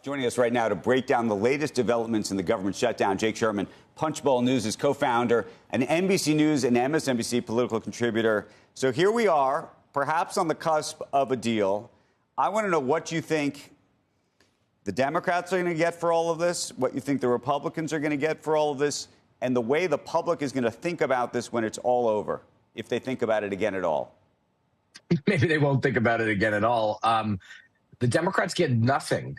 Joining us right now to break down the latest developments in the government shutdown, Jake Sherman, Punchbowl News' co-founder, an NBC News and MSNBC political contributor. So here we are, perhaps on the cusp of a deal. I want to know what you think the Democrats are going to get for all of this, what you think the Republicans are going to get for all of this, and the way the public is going to think about this when it's all over, if they think about it again at all. Maybe they won't think about it again at all. The Democrats get nothing.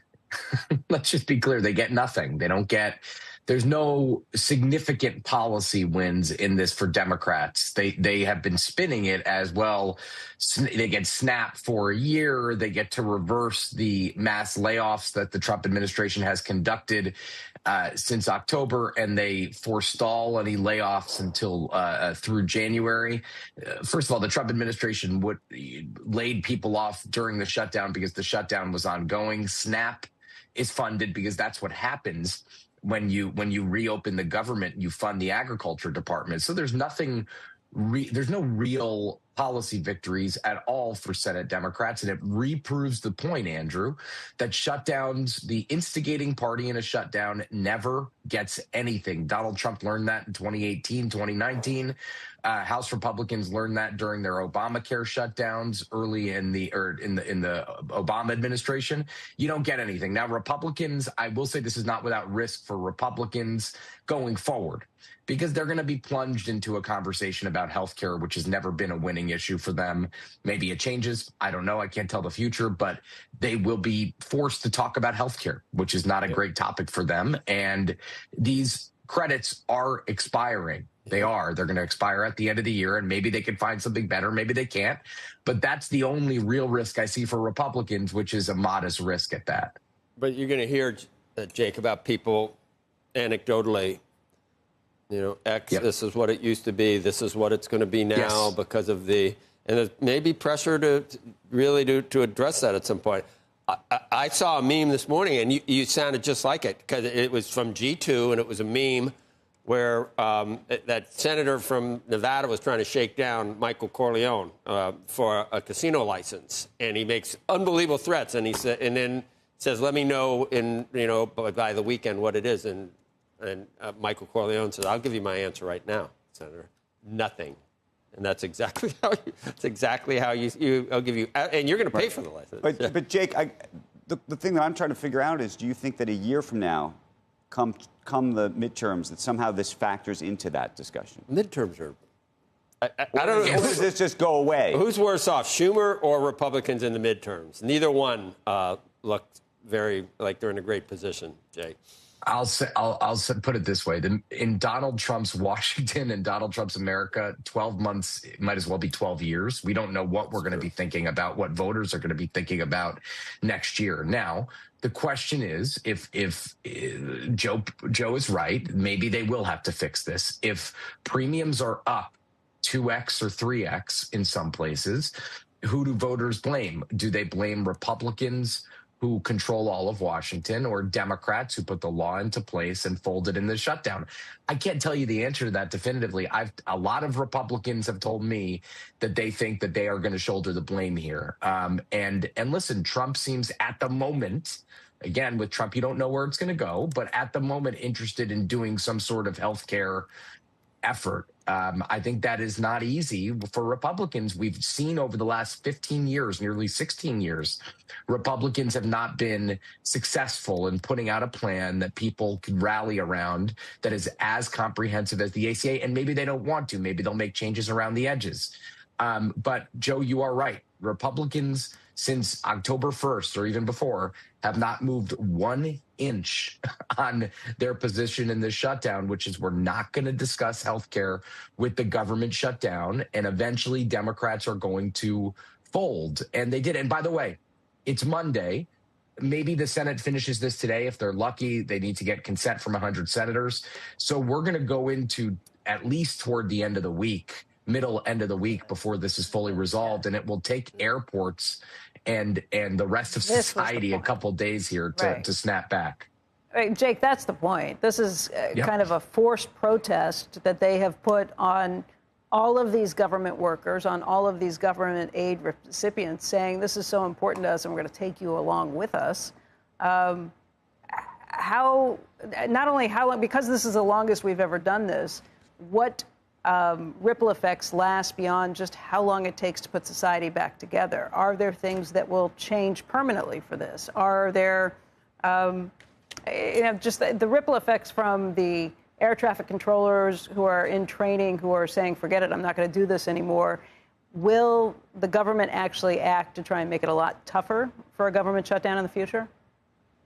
Let's just be clear. They get nothing. They don't get, there's no significant policy wins in this for Democrats. They have been spinning it as well. They get SNAP for a year. They get to reverse the mass layoffs that the Trump administration has conducted since October, and they forestall any layoffs until through January. First of all, the Trump administration laid people off during the shutdown because the shutdown was ongoing. SNAP is funded because that's what happens when you reopen the government. You fund the agriculture department. So there's nothing. There's no real policy victories at all for Senate Democrats. And it reproves the point, Andrew, that shutdowns, the instigating party in a shutdown never gets anything. Donald Trump learned that in 2018, 2019. House Republicans learned that during their Obamacare shutdowns early in the Obama administration. You don't get anything. Now, Republicans, I will say this is not without risk for Republicans going forward, because they're going to be plunged into a conversation about health care, which has never been a winning issue for them. Maybe it changes. I don't know. I can't tell the future, but they will be forced to talk about health care, which is not a great topic for them. And these credits are expiring. They're going to expire at the end of the year, and maybe they can find something better. Maybe they can't. But that's the only real risk I see for Republicans, which is a modest risk at that. But you're going to hear, Jake, about people anecdotally, This is what it used to be. This is what it's going to be now because of and there's maybe pressure to address that at some point. I saw a meme this morning, and you sounded just like it, because it was from G2, and it was a meme where that senator from Nevada was trying to shake down Michael Corleone for a casino license, and he makes unbelievable threats, and then says, "Let me know by the weekend what it is." And Michael Corleone says, "I'll give you my answer right now, Senator. Nothing." And that's exactly how I'll give you, and you're going to pay for the license. But Jake, the thing that I'm trying to figure out is, do you think that a year from now, come the midterms, that somehow this factors into that discussion? Midterms are, I don't know. Or does this just go away? Who's worse off, Schumer or Republicans in the midterms? Neither one looked very like they're in a great position, Jake. I'll put it this way. In Donald Trump's Washington and Donald Trump's America, 12 months might as well be 12 years. We don't know what we're going to be thinking about, what voters are going to be thinking about next year. Now, the question is, if Joe is right, maybe they will have to fix this. If premiums are up 2x or 3x in some places, who do voters blame? Do they blame Republicans who control all of Washington, or Democrats who put the law into place and folded in the shutdown? I can't tell you the answer to that definitively. A lot of Republicans have told me that they think that they are going to shoulder the blame here. And listen, Trump seems at the moment, again, with Trump, you don't know where it's going to go, but at the moment interested in doing some sort of healthcare effort. I think that is not easy for Republicans. We've seen over the last 15 years, nearly 16 years, Republicans have not been successful in putting out a plan that people can rally around that is as comprehensive as the ACA. And maybe they don't want to. Maybe they'll make changes around the edges. But, Joe, you are right. Republicans, since October 1st or even before, have not moved 1 inch on their position in this shutdown, which is, we're not going to discuss health care with the government shutdown, and eventually Democrats are going to fold. And they did. And by the way, it's Monday. Maybe the Senate finishes this today. If they're lucky, they need to get consent from 100 senators. So we're going to go into at least toward the end of the week, end of the week, before this is fully resolved. And it will take airports and the rest of society a couple days here to snap back. Jake, that's the point. This is kind of a forced protest that they have put on all of these government workers, on all of these government aid recipients, saying this is so important to us and we're going to take you along with us. not only how long, because this is the longest we've ever done this, what ripple effects last beyond just how long it takes to put society back together? Are there things that will change permanently for this? Are there, just the ripple effects from the air traffic controllers who are in training, who are saying, forget it, I'm not going to do this anymore? Will the government actually act to try and make it a lot tougher for a government shutdown in the future?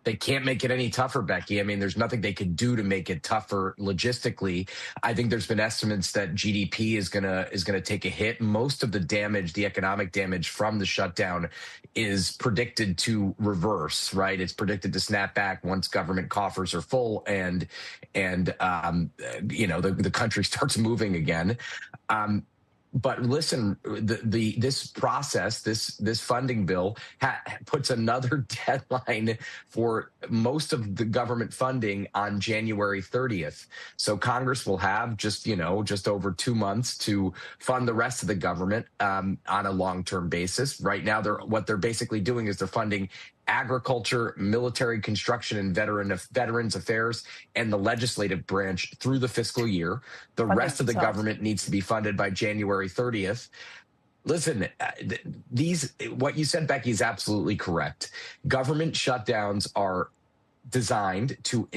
They can't make it any tougher, Becky. I mean, there's nothing they could do to make it tougher logistically. I think there's been estimates that GDP is gonna take a hit. Most of the damage, the economic damage from the shutdown, is predicted to reverse. Right? It's predicted to snap back once government coffers are full and the country starts moving again. But listen, this process, this funding bill puts another deadline for most of the government funding on January 30th. So Congress will have just over 2 months to fund the rest of the government on a long-term basis. Right now, what they're basically doing is they're funding agriculture, military construction, and veterans affairs, and the legislative branch through the fiscal year. The rest of the government needs to be funded by January 30th. Listen, what you said, Becky, is absolutely correct. Government shutdowns are designed to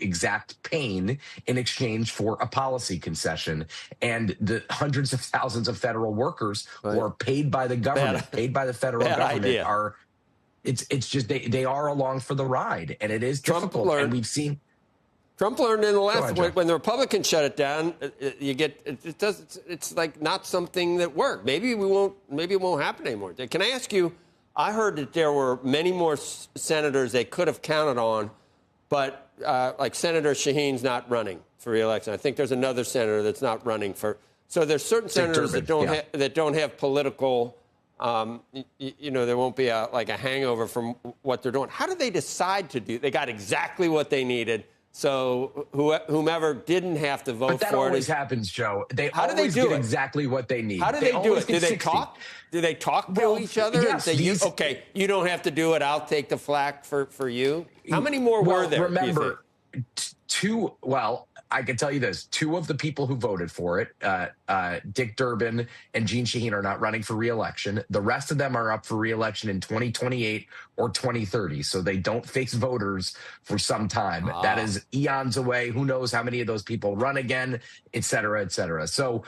exact pain in exchange for a policy concession. And the hundreds of thousands of federal workers who are paid by the government, paid by the federal government, are... It's just they are along for the ride, and it is difficult. And we've seen Trump learned in the last when the Republicans shut it down. It's like not something that worked. Maybe it won't happen anymore. Can I ask you? I heard that there were many more senators they could have counted on, but like Senator Shaheen's not running for re-election. I think there's another senator that's not running for. So there's certain senators that don't have political. There won't be a hangover from what they're doing. How do they decide to do? They got exactly what they needed. So whomever didn't have to vote for it. But that always happens, Joe. How do they get exactly what they need? How do they do it? Do they talk? Do they talk to each other and say, you don't have to do it. I'll take the flak for you. How many more were there? Remember, I can tell you this. 2 of the people who voted for it, Dick Durbin and Jeanne Shaheen, are not running for re-election. The rest of them are up for re-election in 2028 or 2030. So they don't face voters for some time. That is eons away. Who knows how many of those people run again, et cetera, et cetera. So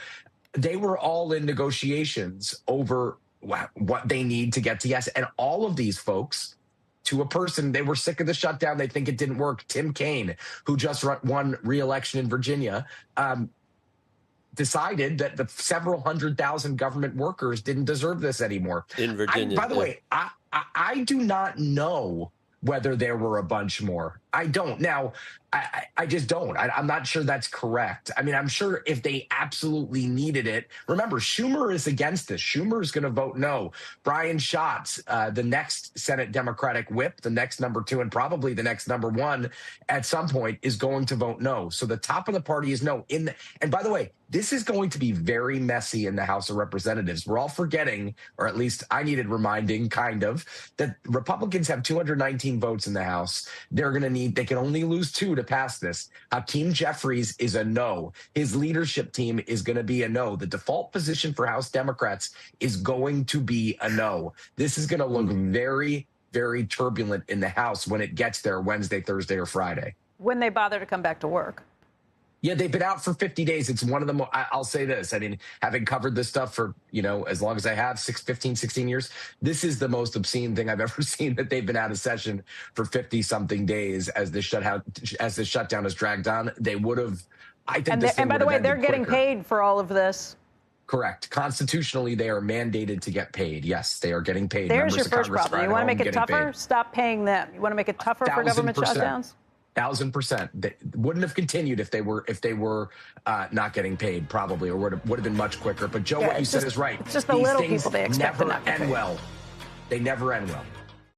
they were all in negotiations over what they need to get to yes. And all of these folks, to a person, they were sick of the shutdown. They think it didn't work. Tim Kaine, who just won re-election in Virginia, decided that the several 100,000 government workers didn't deserve this anymore. In Virginia. By the way, I do not know whether there were a bunch more. I don't. Now, I just don't. I'm not sure that's correct. I mean, I'm sure if they absolutely needed it. Remember, Schumer is against this. Schumer is going to vote no. Brian Schatz, the next Senate Democratic whip, the next number 2, and probably the next number 1 at some point, is going to vote no. So the top of the party is no. And by the way, this is going to be very messy in the House of Representatives. We're all forgetting, or at least I needed reminding, kind of, that Republicans have 219 votes in the House. They can only lose 2 to pass this. Hakeem Jeffries is a no. His leadership team is going to be a no. The default position for House Democrats is going to be a no. This is going to look very, very turbulent in the House when it gets there Wednesday, Thursday, or Friday. When they bother to come back to work. Yeah, they've been out for 50 days. It's one of the I'll say this. I mean, having covered this stuff for, as long as I have, 15, 16 years, this is the most obscene thing I've ever seen, that they've been out of session for 50-something days as the shutdown has dragged on. They would have, I think. And by the way, they're getting paid for all of this. Correct. Constitutionally, they are mandated to get paid. Yes, they are getting paid. There's your first problem. You want to make it tougher? Stop paying them. You want to make it tougher for government shutdowns? 1,000%. They wouldn't have continued if they were not getting paid, probably, or would have been much quicker. But Joe, what you said is right. It's just the little people they expect never end well. They never end well.